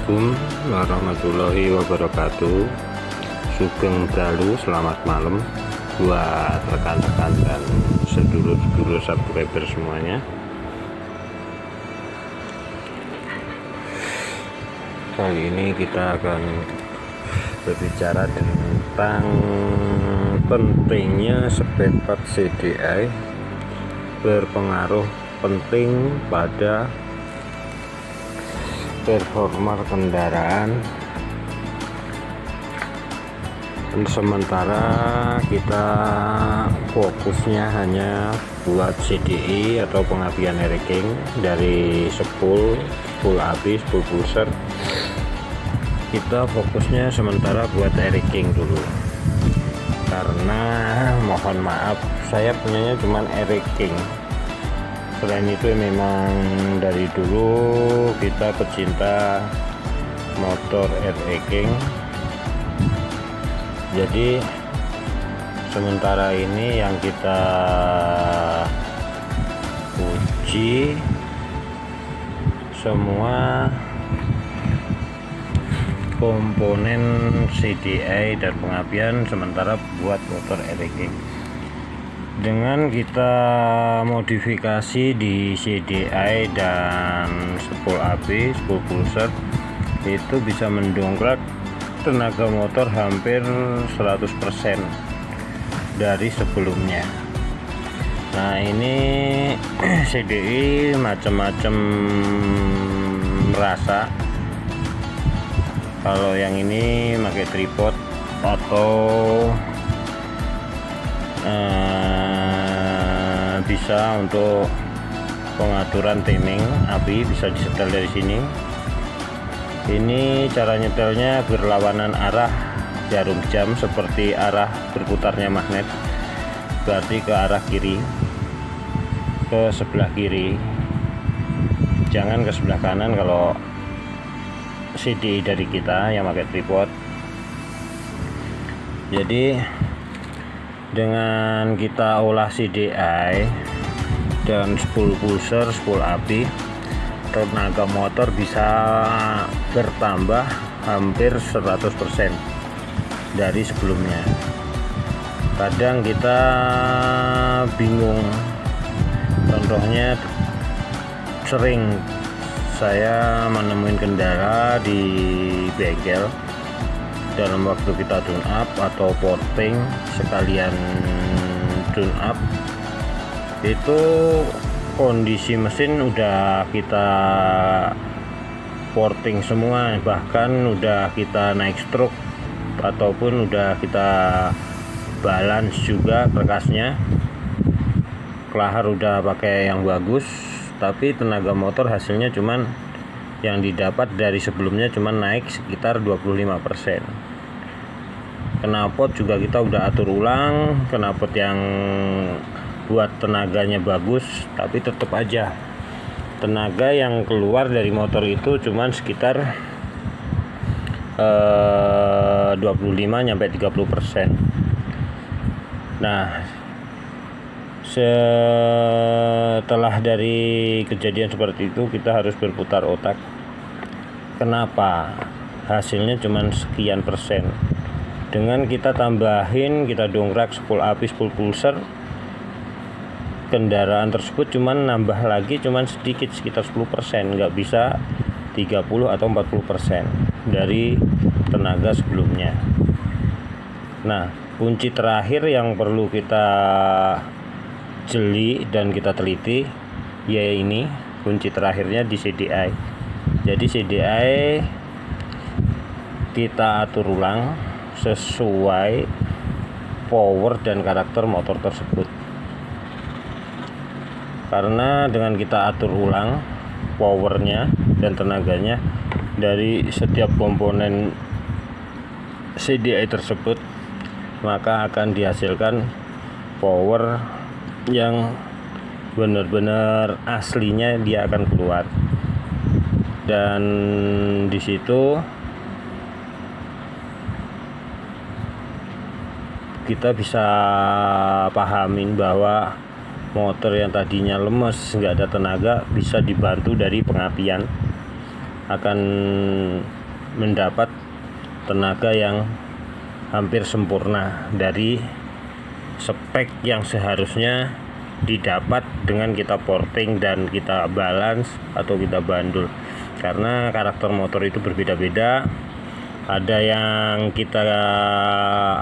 Assalamualaikum warahmatullahi wabarakatuh. Sugeng dalu, selamat malam buat rekan-rekan dan sedulur-sedulur subscriber semuanya. Kali ini kita akan berbicara tentang pentingnya spare part CDI berpengaruh penting pada performa kendaraan. Sementara kita fokusnya hanya buat CDI atau pengapian racking dari spool abi, spool pulser. Kita fokusnya sementara buat racking dulu, karena mohon maaf saya punyanya cuman racking. Selain itu memang dari dulu kita pecinta motor racking. Jadi sementara ini yang kita uji semua komponen CDI dan pengapian sementara buat motor racking. Dengan kita modifikasi di CDI dan spool AB, spool pulser, itu bisa mendongkrak tenaga motor hampir 100% dari sebelumnya. Nah, ini CDI macam-macam rasa. Kalau yang ini pakai tripod atau bisa untuk pengaturan timing api, bisa disetel dari sini. Ini cara nyetelnya berlawanan arah jarum jam, seperti arah berputarnya magnet, berarti ke arah kiri, ke sebelah kiri, jangan ke sebelah kanan kalau CDI dari kita yang pakai tripod. Jadi dengan kita olah CDI dan spool pulser, spool AB, tenaga motor bisa bertambah hampir 100% dari sebelumnya. Kadang kita bingung, contohnya sering saya menemukan kendala di bengkel dalam waktu kita tune up atau porting sekalian tune up, itu kondisi mesin udah kita porting semua, bahkan udah kita naik stroke ataupun udah kita balance juga kerkasnya, kelahar udah pakai yang bagus, tapi tenaga motor hasilnya cuman yang didapat dari sebelumnya cuman naik sekitar 25%. Knalpot juga kita udah atur ulang, knalpot yang buat tenaganya bagus, tapi tetap aja tenaga yang keluar dari motor itu cuman sekitar 25-30%. Nah, setelah dari kejadian seperti itu kita harus berputar otak, kenapa hasilnya cuman sekian persen. Dengan kita tambahin, kita dongkrak spool AB, spool pulser, kendaraan tersebut cuman nambah lagi cuman sedikit, sekitar 10%, nggak bisa 30 atau 40% dari tenaga sebelumnya. Nah, kunci terakhir yang perlu kita jeli dan kita teliti, ya ini kunci terakhirnya di CDI. Jadi CDI kita atur ulang sesuai power dan karakter motor tersebut. Karena dengan kita atur ulang powernya dan tenaganya dari setiap komponen CDI tersebut, maka akan dihasilkan power yang benar-benar aslinya dia akan keluar. Dan di situ kita bisa pahamin bahwa motor yang tadinya lemes, nggak ada tenaga, bisa dibantu dari pengapian, akan mendapat tenaga yang hampir sempurna dari spek yang seharusnya didapat dengan kita porting dan kita balance atau kita bandul. Karena karakter motor itu berbeda-beda. Ada yang kita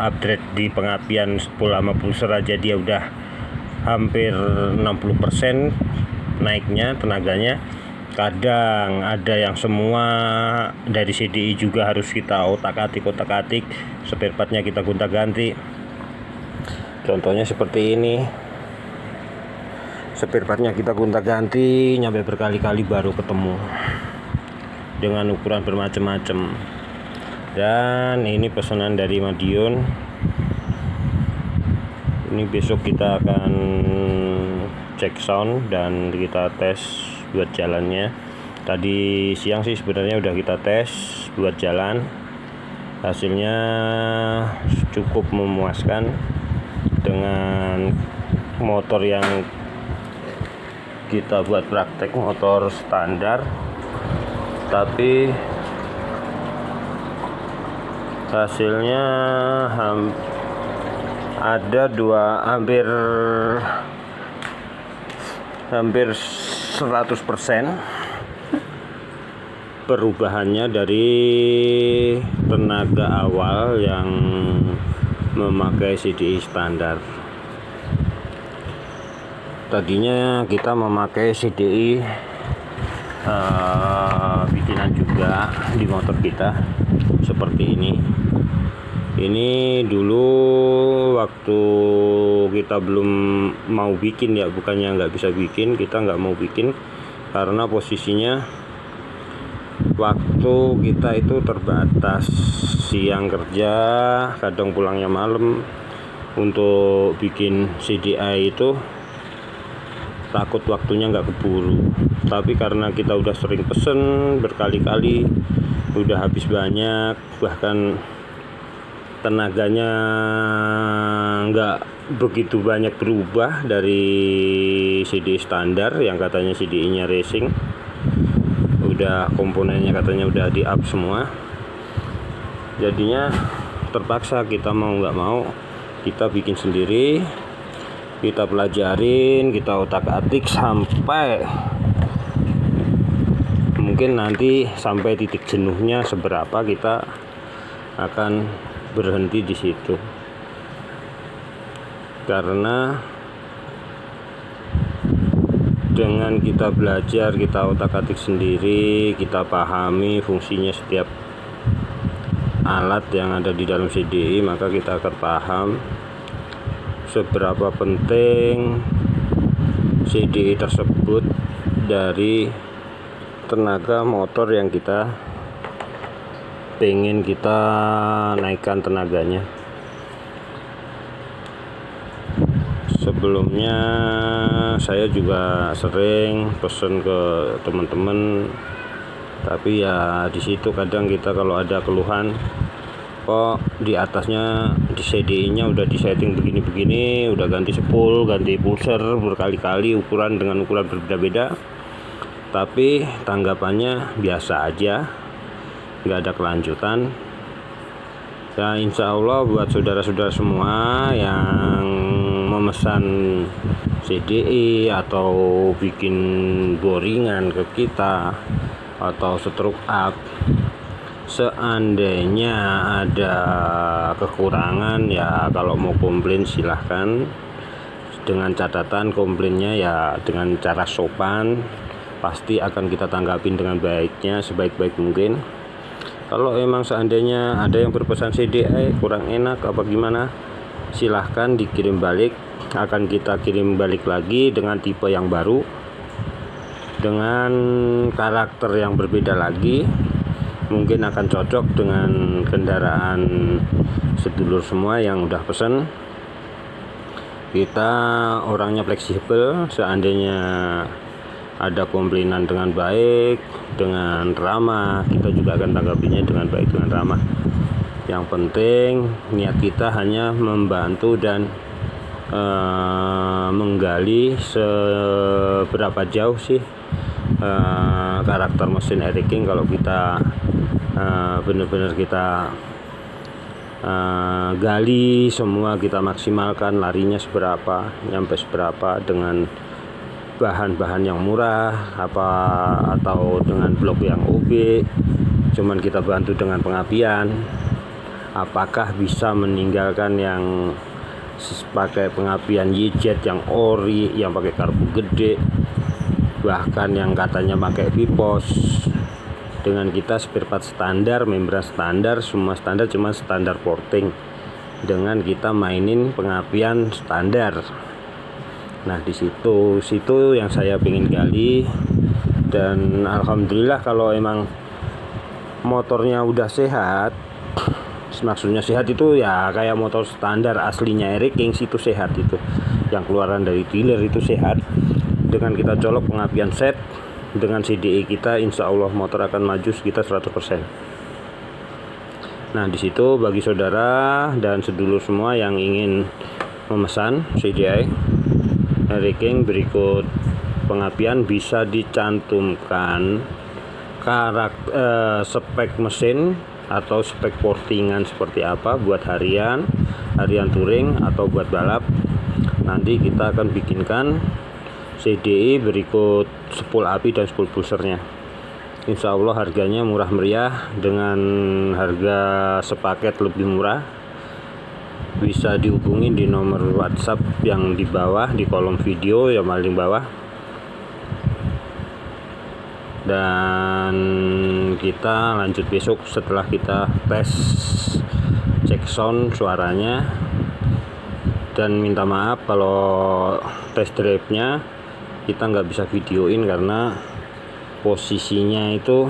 upgrade di pengapian 10 sama pulser aja dia udah hampir 60% naiknya tenaganya. Kadang ada yang semua dari CDI juga harus kita otak-atik spare partnya kita gonta-ganti. Contohnya seperti ini, spare partnya kita gonta-ganti nyampe berkali-kali baru ketemu dengan ukuran bermacam-macam. Dan ini pesanan dari Madiun. Ini besok kita akan cek sound dan kita tes buat jalannya. Tadi siang sih sebenarnya udah kita tes buat jalan, hasilnya cukup memuaskan dengan motor yang kita buat praktek, motor standar, tapi hasilnya ada hampir 100% perubahannya dari tenaga awal yang memakai CDI standar. Tadinya kita memakai CDI bikinan juga di motor kita seperti ini. Ini dulu waktu kita belum mau bikin ya, bukannya nggak bisa bikin, kita nggak mau bikin karena posisinya waktu kita itu terbatas, siang kerja kadang pulangnya malam. Untuk bikin CDI itu takut waktunya nggak keburu, tapi karena kita udah sering pesen berkali-kali, udah habis banyak, bahkan tenaganya nggak begitu banyak berubah dari CDI standar yang katanya CDI nya racing, udah komponennya katanya udah di up semua. Jadinya terpaksa kita mau nggak mau kita bikin sendiri, kita pelajarin, kita otak-atik sampai mungkin nanti sampai titik jenuhnya seberapa kita akan berhenti di situ. Karena dengan kita belajar, kita otak-atik sendiri, kita pahami fungsinya setiap alat yang ada di dalam CDI, maka kita akan paham seberapa penting CDI tersebut dari tenaga motor yang kita pengen kita naikkan tenaganya. Sebelumnya saya juga sering pesen ke teman-teman, tapi ya di situ kadang kita kalau ada keluhan, kok di atasnya di CDI-nya udah disetting begini-begini, udah ganti spool, ganti pulser berkali-kali, ukuran dengan ukuran berbeda-beda, tapi tanggapannya biasa aja, nggak ada kelanjutan. Ya insya Allah buat saudara-saudara semua yang memesan CDI atau bikin boringan ke kita atau stroke up, seandainya ada kekurangan ya kalau mau komplain silahkan, dengan catatan komplainnya ya dengan cara sopan, pasti akan kita tanggapin dengan baiknya, sebaik-baik mungkin. Kalau emang seandainya ada yang berpesan CDI kurang enak apa gimana, silahkan dikirim balik, akan kita kirim balik lagi dengan tipe yang baru, dengan karakter yang berbeda lagi, mungkin akan cocok dengan kendaraan sedulur semua yang udah pesen. Kita orangnya fleksibel, seandainya ada komplainan dengan baik, dengan ramah, kita juga akan tanggapinya dengan baik, dengan ramah. Yang penting niat kita hanya membantu dan menggali seberapa jauh sih karakter mesin Eriking kalau kita benar-benar kita gali semua, kita maksimalkan larinya seberapa, nyampe seberapa, dengan bahan-bahan yang murah atau dengan blok yang OB, cuman kita bantu dengan pengapian. Apakah bisa meninggalkan yang pakai pengapian YZ, yang ori, yang pakai karbu gede, bahkan yang katanya pakai Vipos. Dengan kita spare part standar, membran standar, semua standar, cuma standar porting, dengan kita mainin pengapian standar. Nah, di situ yang saya pengen gali. Dan alhamdulillah kalau emang motornya udah sehat, maksudnya sehat itu ya kayak motor standar aslinya Eric Kings itu sehat, itu yang keluaran dari dealer itu sehat. Dengan kita colok pengapian set dengan CDI kita, insya Allah motor akan maju sekitar 100%. Nah, di situ bagi saudara dan sedulur semua yang ingin memesan CDI Eric Kings berikut pengapian, bisa dicantumkan spek mesin atau spek portingan seperti apa buat harian touring atau buat balap. Nanti kita akan bikinkan CDI berikut spool api dan spool pushernya. Insya Allah harganya murah meriah, dengan harga sepaket lebih murah. Bisa dihubungi di nomor WhatsApp yang di bawah, di kolom video yang paling bawah. Dan kita lanjut besok setelah kita tes cek sound suaranya. Dan minta maaf kalau test drive-nya kita nggak bisa videoin karena posisinya itu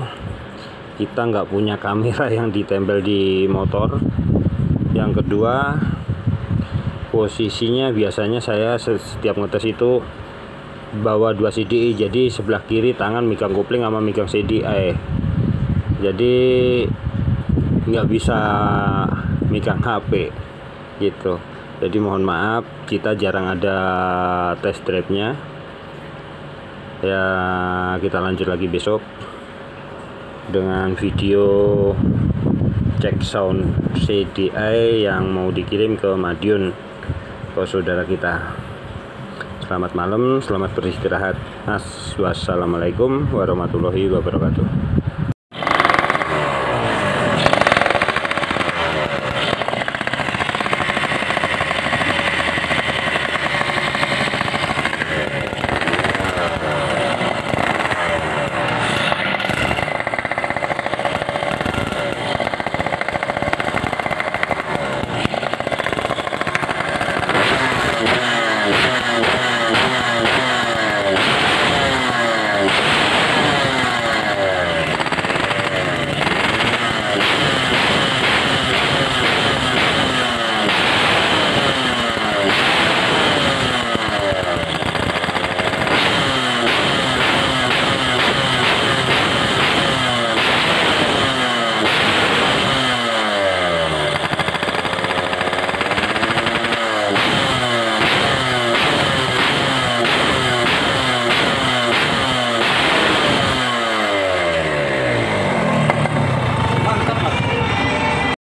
kita nggak punya kamera yang ditempel di motor. Yang kedua, posisinya biasanya saya setiap ngetes itu bawa 2 CDI, jadi sebelah kiri tangan megang kopling sama megang CDI, jadi nggak bisa megang HP gitu. Jadi mohon maaf, kita jarang ada test drive-nya ya. Kita lanjut lagi besok dengan video cek sound CDI yang mau dikirim ke Madiun ke saudara kita. Selamat malam, selamat beristirahat. Wassalamualaikum warahmatullahi wabarakatuh.